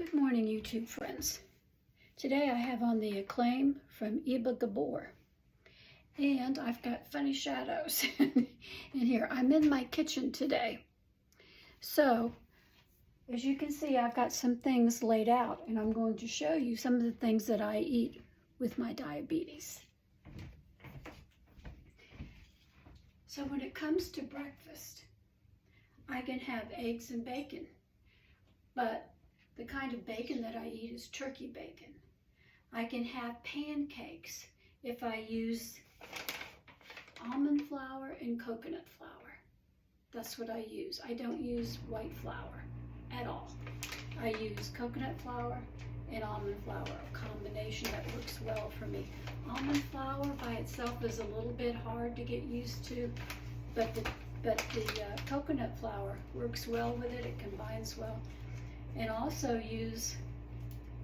Good morning, YouTube friends. Today I have on the Acclaim from Iba Gabor. And I've got funny shadows in here. I'm in my kitchen today. So, as you can see, I've got some things laid out, and I'm going to show you some of the things that I eat with my diabetes. So when it comes to breakfast, I can have eggs and bacon, but the kind of bacon that I eat is turkey bacon. I can have pancakes if I use almond flour and coconut flour. That's what I use. I don't use white flour at all. I use coconut flour and almond flour, a combination that works well for me. Almond flour by itself is a little bit hard to get used to, but the coconut flour works well with it. It combines well. And also use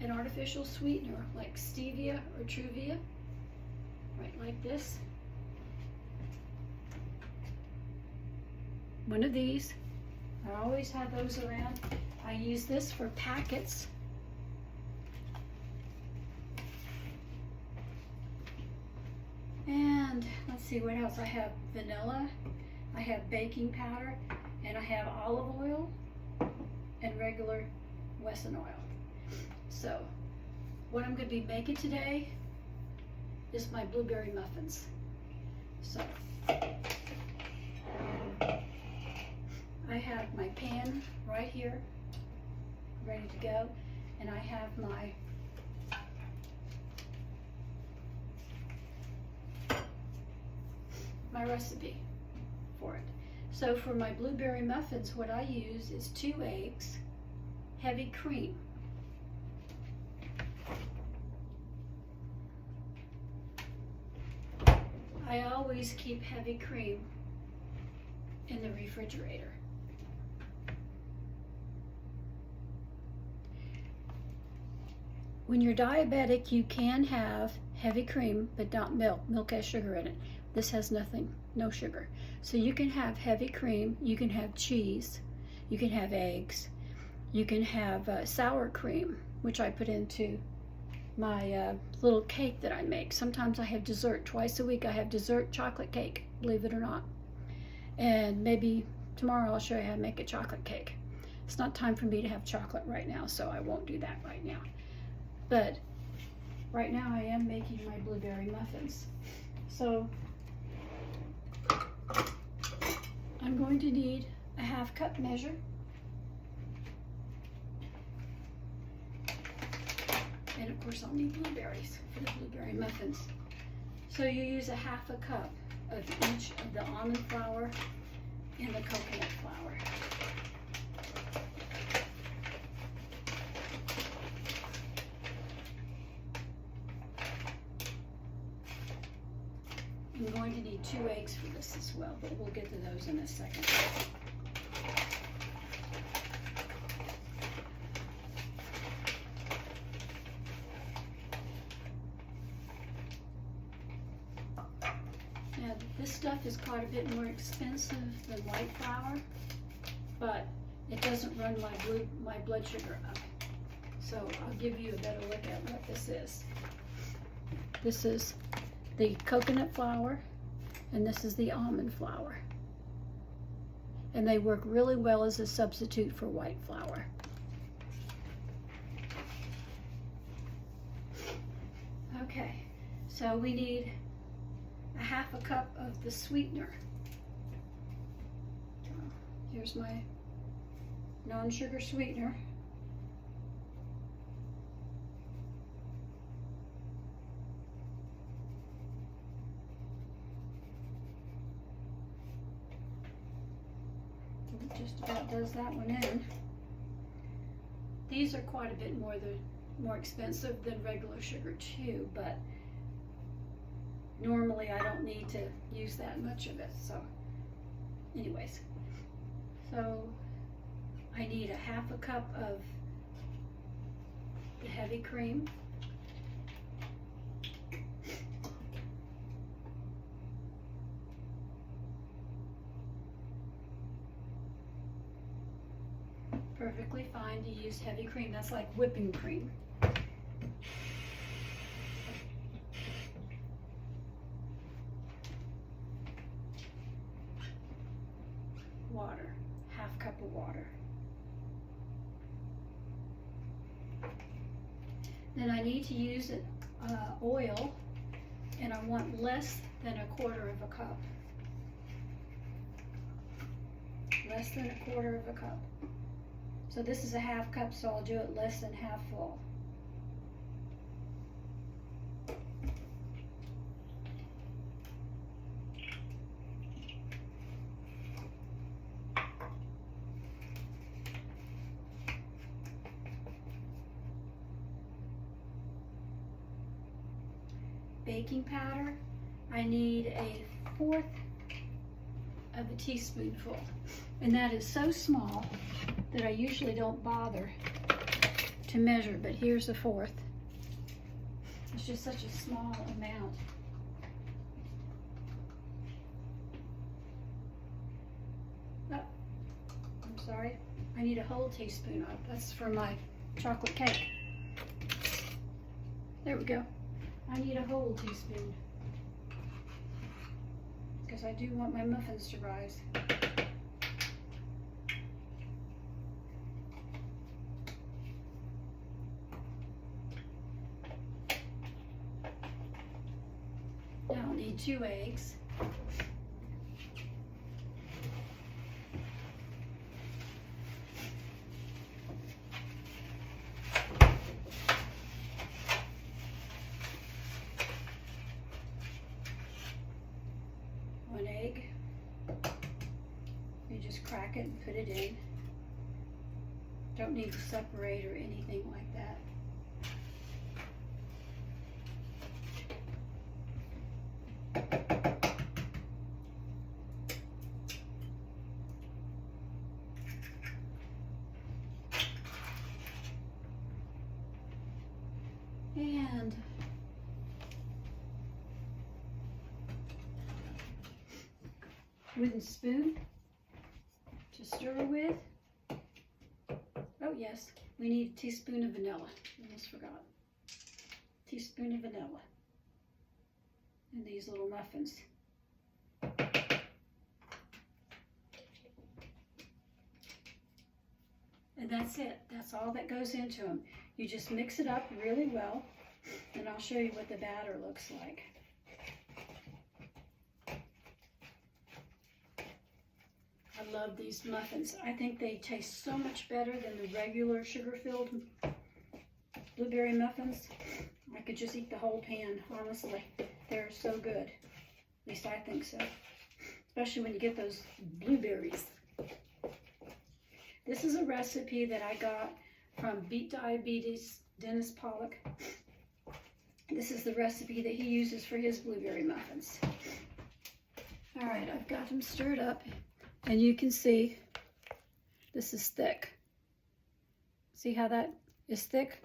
an artificial sweetener like stevia or Truvia, right like this. One of these. I always have those around. I use this for packets. And let's see what else. I have vanilla, I have baking powder, and I have olive oil and regular Wesson oil. So what I'm going to be making today is my blueberry muffins. So I have my pan right here ready to go, and I have my recipe for it. So for my blueberry muffins, what I use is 2 eggs, heavy cream, I always keep heavy cream in the refrigerator. When you're diabetic, you can have heavy cream, but not milk. Milk has sugar in it. This has nothing, no sugar. So you can have heavy cream, you can have cheese, you can have eggs, you can have sour cream, which I put into my little cake that I make. Sometimes I have dessert. Twice a week I have dessert chocolate cake, believe it or not. And maybe tomorrow I'll show you how to make a chocolate cake. It's not time for me to have chocolate right now, so I won't do that right now. But right now I am making my blueberry muffins. So I'm going to need a 1/2 cup measure. And of course I'll need blueberries for the blueberry muffins. So you use a 1/2 cup of each of the almond flour and the coconut flour. I'm going to need 2 eggs for this as well, but we'll get to those in a second. Now, this stuff is quite a bit more expensive than white flour, but it doesn't run my blood sugar up. So I'll give you a better look at what this is. This is the coconut flour, and this is the almond flour. And they work really well as a substitute for white flour. Okay, so we need a 1/2 cup of the sweetener. Here's my non-sugar sweetener. Just about does that one in. These are quite a bit more expensive than regular sugar too, but normally I don't need to use that much of it. So anyways, so I need a 1/2 cup of the heavy cream. Perfect. perfectly fine to use heavy cream. That's like whipping cream. Water, half cup of water. Then I need to use oil, and I want less than 1/4 of a cup. Less than 1/4 of a cup. So this is a half cup, so I'll do it less than half full. Baking powder, I need 1/4 of a teaspoonful. And that is so small that I usually don't bother to measure, but here's 1/4. It's just such a small amount. Oh, I'm sorry. I need a whole teaspoon of. That's for my chocolate cake. There we go. I need a whole teaspoon because I do want my muffins to rise. Now I'll need 2 eggs. One egg. You just crack it and put it in. Don't need to separate or anything like that. And wooden spoon to stir with. Oh yes, we need a teaspoon of vanilla. Almost forgot. Teaspoon of vanilla in these little muffins. And that's it. That's all that goes into them. You just mix it up really well, and I'll show you what the batter looks like. I love these muffins. I think they taste so much better than the regular sugar-filled blueberry muffins. I could just eat the whole pan, honestly. They're so good. At least I think so. Especially when you get those blueberries. This is a recipe that I got from Beat Diabetes Dennis Pollock. This is the recipe that he uses for his blueberry muffins. All right, I've got them stirred up, and you can see this is thick. See how that is thick?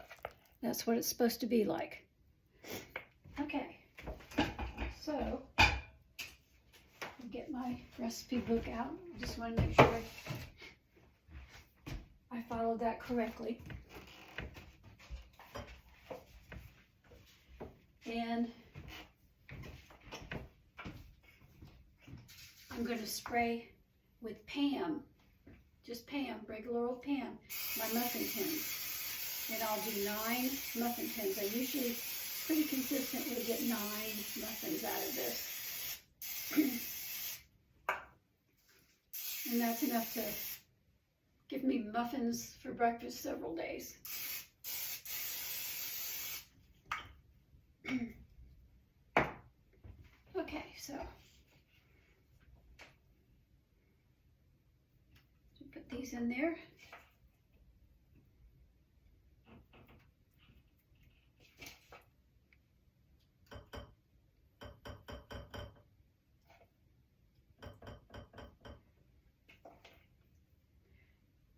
That's what it's supposed to be like. Okay, so I'll get my recipe book out. I just want to make sure I followed that correctly. And I'm going to spray with Pam, just Pam, regular old Pam, my muffin tins. And I'll do 9 muffin tins. I usually pretty consistently get 9 muffins out of this. And that's enough to give me muffins for breakfast several days. Okay, so put these in there.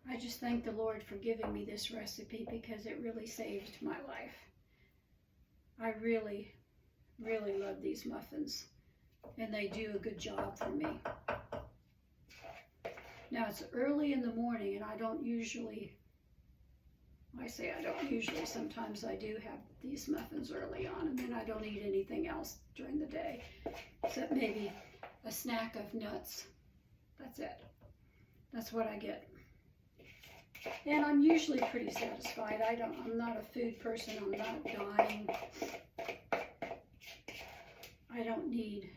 I just thank the Lord for giving me this recipe because it really saved my life. I really, really love these muffins, and they do a good job for me. Now it's early in the morning, and I don't usually I say I don't usually. Sometimes I do have these muffins early on, and then I don't eat anything else during the day, except maybe a snack of nuts. That's it. That's what I get. And I'm usually pretty satisfied. I'm not a food person. I'm not dying. I don't need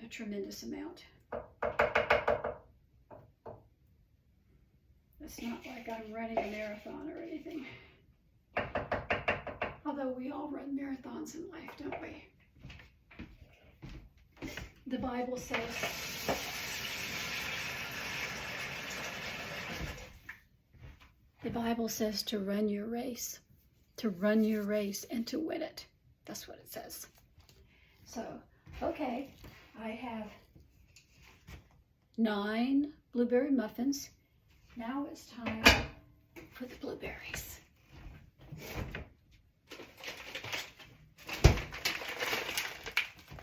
a tremendous amount. It's not like I'm running a marathon or anything. Although we all run marathons in life, don't we? The Bible says to run your race and to win it. That's what it says. So, okay, I have 9 blueberry muffins. Now it's time for the blueberries.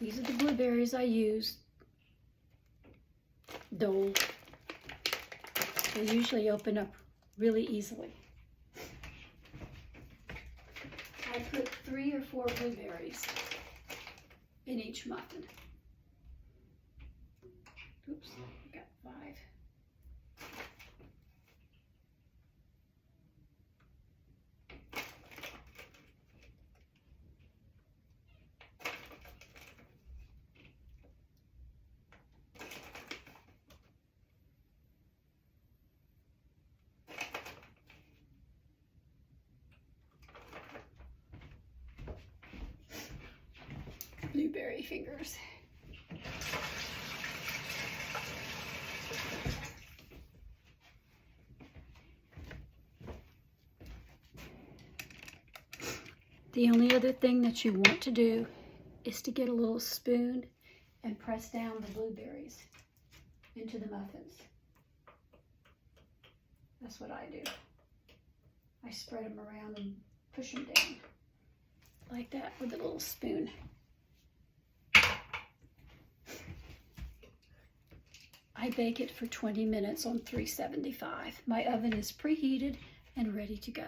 These are the blueberries I use. Dole. They usually open up really easily. I put 3 or 4 blueberries in each muffin. Oops, I got 5. Blueberry fingers. The only other thing that you want to do is to get a little spoon and press down the blueberries into the muffins. That's what I do. I spread them around and push them down like that with a little spoon. I bake it for 20 minutes on 375. My oven is preheated and ready to go.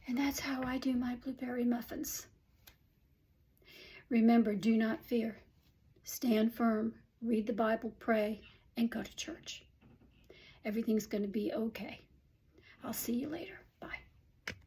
And that's how I do my blueberry muffins. Remember, do not fear. Stand firm, read the Bible, pray, and go to church. Everything's going to be okay. I'll see you later.